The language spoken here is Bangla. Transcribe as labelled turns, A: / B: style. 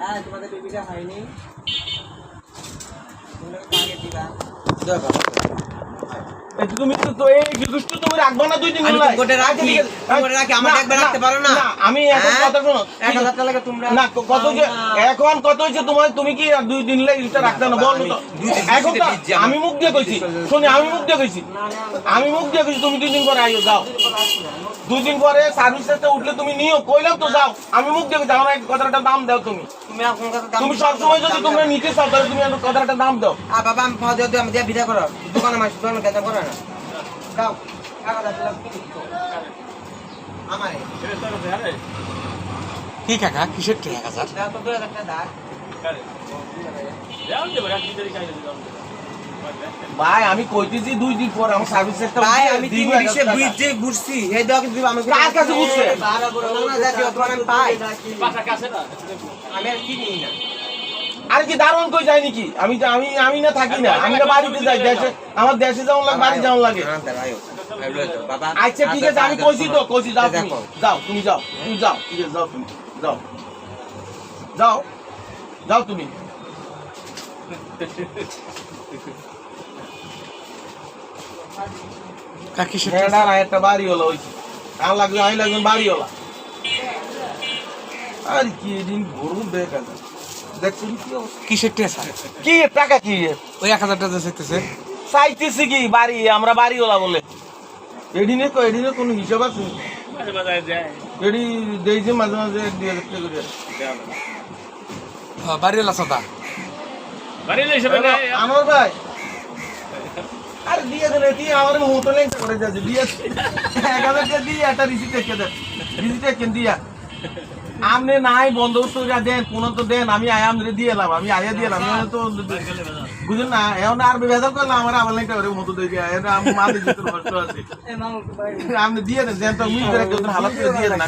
A: হ্যাঁ তোমাদের বেবিটা হয়নি আগে দিবা
B: তুমি তো এই দুষ্ট তুমি রাখবা না 2 দিন
A: আমি গোটে রাখি গোটে রাখি আমাকে একবার রাখতে পারো না
B: আমি এখন কথা শোনো
A: 1000 টাকা লাগে তোমরা
B: না কত যে এখন কত হইছে তোমার তুমি কি 2 দিন লাগে এটা রাখতে না বল তো এখন তো আমি মুখ দিয়ে কইছি শুনি আমি মুখ দিয়ে কইছি তুমি 2 দিন পরে আইও যাও 2 দিন পরে সার্ভিসে উঠলে তুমি নিও কইলাম তো যাও আমি মুখ দিয়ে যাও না কথাটা দাম দাও তুমি
A: এখন কথা দাম
B: তুমি সব সময় যদি তোমরা নিতে চাও তাহলে তুমি কথাটা দাম দাও
A: বাবা আমি পাওয়া দিও আমি দিয়া বিদা করো দোকানে মাছ দোকানে কেন করো না দাও 1000 টাকা আমারে
C: কি কাকা কিসের 1000
A: দাও তো 2000 টাকা দাও
B: ভাই আমি কইতেছি 2 দিন পর আমার সার্ভিস একটা
A: ভাই আমি 3 বুঝছি এই দাও কিন্তু আমি
B: কার কাছে বুঝছে
A: না যাচ্ছি অথবা আমি পাই পাশা কাছে না আমি আর কি নিই না
B: আর কি দারুণ কই যাই নাকি আমি না থাকি না আমি না বাড়িতে যাই দেশে আমার দেশে যাওয়ার লাগে বাড়ি যাওয়ার লাগে
A: বাবা
B: আচ্ছা ঠিক আছে আমি কইছি যাও তুমি যাও ঠিক আছে যাও তুমি যাও তুমি
C: কাকা কিসের
B: এটা না একটা বাড়ি হলো ওই আমি লাগবে বাড়ি হলো আর কি দিন গরু দেখা যায় দেখুন কি অবস্থা
C: কিসের টেসা
B: কি টাকা কি
C: ওই 1000 টাকা চাইতেছে
B: চাইতেছি কি বাড়ি আমরা বাড়ি হলা বলে এডিনে কোনো হিসাব আছে এডি দেই যে মাঝে মাঝে 2000 টাকা করে
C: বাড়িওয়ালা সাদা
B: আমার ভাই আর দিয়ে দেন এটি আমার হোটেলে করে যাচ্ছে দিয়ে 1000 টাকা দিয়ে একটা রিসিপ্ট রেখে দেন রিসিপ্ট রেখে দিয়া আমনে নাই বন্দোবস্ত দেন কোন তো দেন আমি আয়াম দিয়ে এলাম আমি আয়া দিয়ে এলাম তো বুঝলেন না এখন আর বেজাল করলাম আমার আবার লাইনটা ওরে মতো দিয়ে আমি মালিক কষ্ট আছে আপনি দিয়ে দেন তো মিল করে হালাত করে দিয়ে দেন